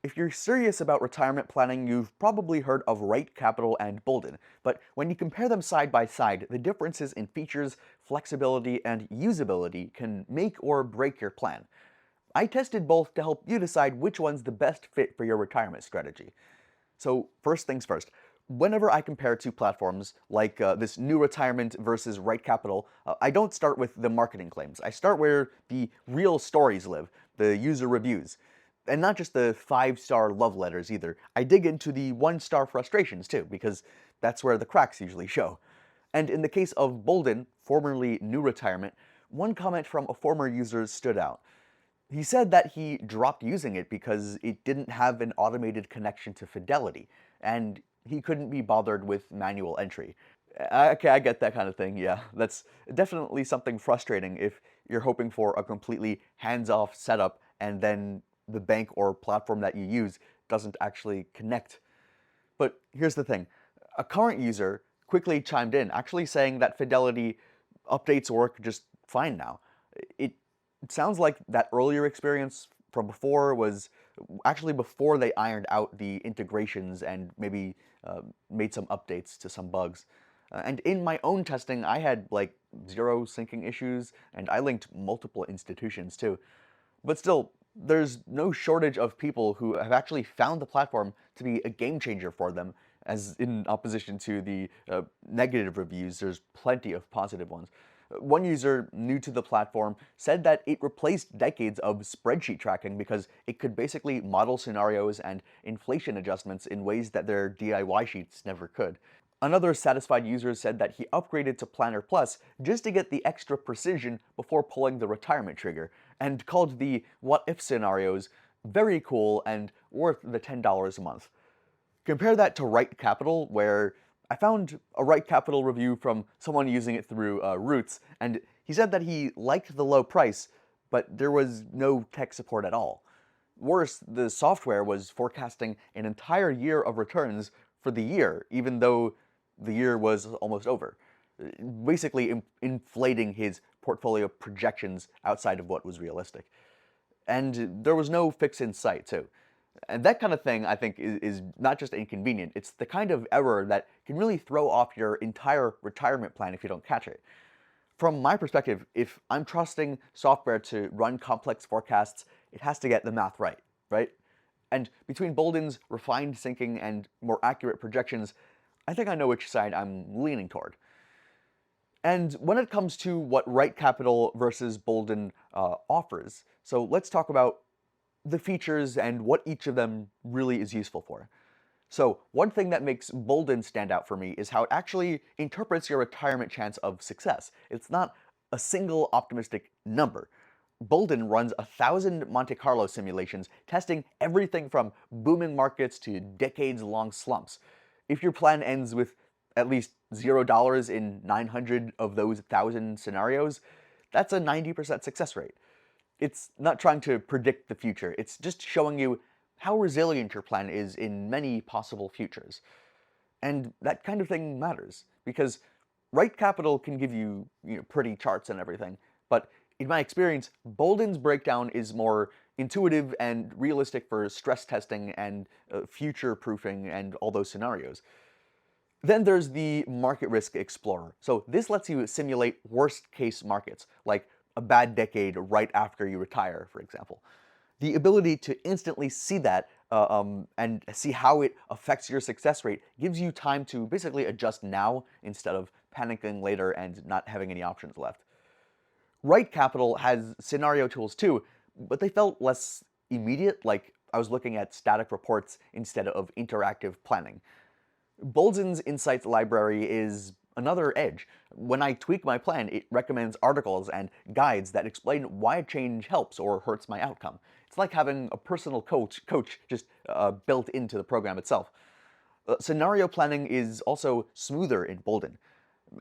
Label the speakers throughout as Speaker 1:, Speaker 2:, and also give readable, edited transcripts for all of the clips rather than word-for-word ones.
Speaker 1: If you're serious about retirement planning, you've probably heard of Right Capital and Boldin, but when you compare them side by side, the differences in features, flexibility, and usability can make or break your plan. I tested both to help you decide which one's the best fit for your retirement strategy. So first things first, whenever I compare two platforms, like this new retirement versus Right Capital, I don't start with the marketing claims. I start where the real stories live, the user reviews. And not just the 5-star love letters either. I dig into the 1-star frustrations too, because that's where the cracks usually show. And in the case of Boldin, formerly New Retirement, one comment from a former user stood out. He said that he dropped using it because it didn't have an automated connection to Fidelity, and he couldn't be bothered with manual entry. Okay, I get that kind of thing, yeah. That's definitely something frustrating if you're hoping for a completely hands-off setup and then the bank or platform that you use doesn't actually connect. But here's the thing. A current user quickly chimed in, actually saying that Fidelity updates work just fine now. It sounds like that earlier experience from before was actually before they ironed out the integrations and maybe made some updates to some bugs. And in my own testing, I had like 0 syncing issues, and I linked multiple institutions too. But still, there's no shortage of people who have actually found the platform to be a game changer for them, as in opposition to the negative reviews, there's plenty of positive ones. One user new to the platform said that it replaced decades of spreadsheet tracking because it could basically model scenarios and inflation adjustments in ways that their DIY sheets never could. Another satisfied user said that he upgraded to PlannerPlus just to get the extra precision before pulling the retirement trigger, and called the what-if scenarios very cool and worth the $10 a month. Compare that to Right Capital, where I found a Right Capital review from someone using it through Roots, and he said that he liked the low price, but there was no tech support at all. Worse, the software was forecasting an entire year of returns for the year, even though the year was almost over, basically inflating his portfolio projections outside of what was realistic. And there was no fix in sight, too. And that kind of thing, I think, is not just inconvenient, it's the kind of error that can really throw off your entire retirement plan if you don't catch it. From my perspective, if I'm trusting software to run complex forecasts, it has to get the math right, right? And between Boldin's refined syncing and more accurate projections, I think I know which side I'm leaning toward. And when it comes to what Right Capital versus Boldin offers, so let's talk about the features and what each of them really is useful for. So one thing that makes Boldin stand out for me is how it actually interprets your retirement chance of success. It's not a single optimistic number. Boldin runs 1,000 Monte Carlo simulations, testing everything from booming markets to decades-long slumps. If your plan ends with at least $0 in 900 of those 1,000 scenarios, that's a 90% success rate. It's not trying to predict the future, it's just showing you how resilient your plan is in many possible futures. And that kind of thing matters, because Right Capital can give you, pretty charts and everything, but in my experience, Boldin's breakdown is more intuitive and realistic for stress testing and future proofing and all those scenarios. Then there's the Market Risk Explorer. So this lets you simulate worst-case markets, like a bad decade right after you retire, for example. The ability to instantly see that and see how it affects your success rate gives you time to basically adjust now instead of panicking later and not having any options left. Right Capital has scenario tools too, but they felt less immediate, like I was looking at static reports instead of interactive planning. Boldin's Insights library is another edge. When I tweak my plan, it recommends articles and guides that explain why a change helps or hurts my outcome. It's like having a personal coach just built into the program itself. Scenario planning is also smoother in Boldin.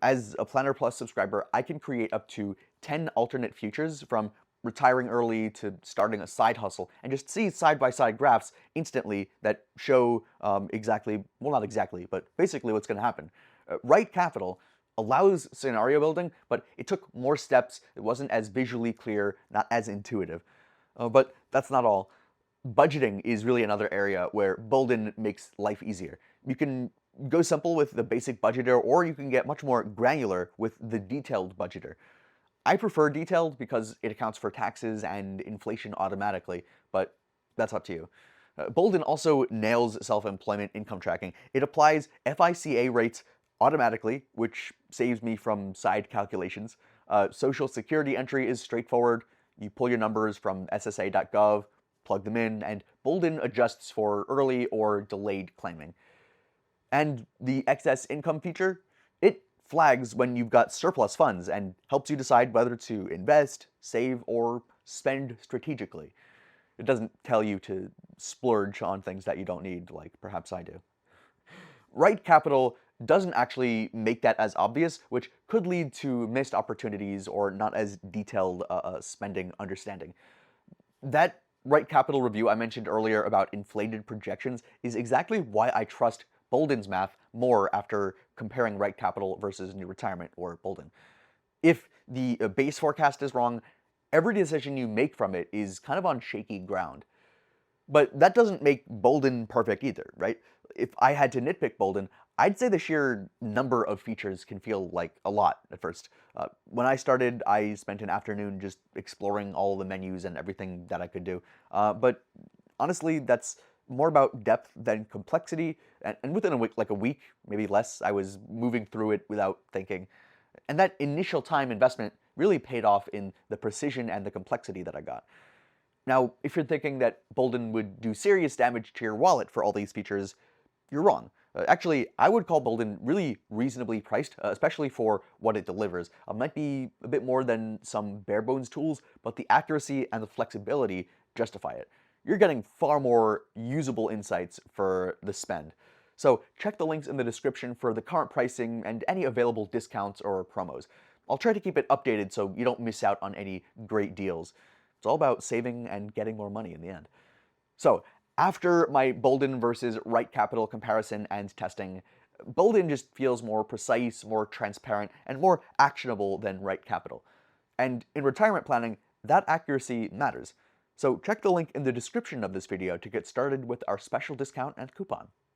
Speaker 1: As a PlannerPlus subscriber, I can create up to 10 alternate futures, from retiring early to starting a side hustle, and just see side-by-side graphs instantly that show exactly, well, not exactly, but basically what's going to happen. Right Capital allows scenario building, but it took more steps, it wasn't as visually clear, not as intuitive. But that's not all. Budgeting is really another area where Boldin makes life easier. You can go simple with the basic budgeter, or you can get much more granular with the detailed budgeter. I prefer detailed because it accounts for taxes and inflation automatically, but that's up to you. Boldin also nails self-employment income tracking. It applies FICA rates automatically, which saves me from side calculations. Social Security entry is straightforward. You pull your numbers from ssa.gov, plug them in, and Boldin adjusts for early or delayed claiming. And the excess income feature, it flags when you've got surplus funds and helps you decide whether to invest, save, or spend strategically. It doesn't tell you to splurge on things that you don't need, like perhaps I do. Right capital doesn't actually make that as obvious, which could lead to missed opportunities or not as detailed spending understanding. That right capital review I mentioned earlier about inflated projections is exactly why I trust Boldin's math more after comparing right capital versus new retirement or Boldin. If the base forecast is wrong, every decision you make from it is kind of on shaky ground. But that doesn't make Boldin perfect either, right? If I had to nitpick Boldin, I'd say the sheer number of features can feel like a lot at first. When I started, I spent an afternoon just exploring all the menus and everything that I could do. But honestly, that's more about depth than complexity. And within a week, maybe less, I was moving through it without thinking. And that initial time investment really paid off in the precision and the complexity that I got. Now, if you're thinking that Boldin would do serious damage to your wallet for all these features, you're wrong. Actually, I would call Boldin really reasonably priced, especially for what it delivers. It might be a bit more than some bare bones tools, but the accuracy and the flexibility justify it. You're getting far more usable insights for the spend. So check the links in the description for the current pricing and any available discounts or promos. I'll try to keep it updated so you don't miss out on any great deals. It's all about saving and getting more money in the end. So, after my Boldin versus right capital comparison and testing, Boldin just feels more precise, more transparent, and more actionable than right capital. And in retirement planning, that accuracy matters. So check the link in the description of this video to get started with our special discount and coupon.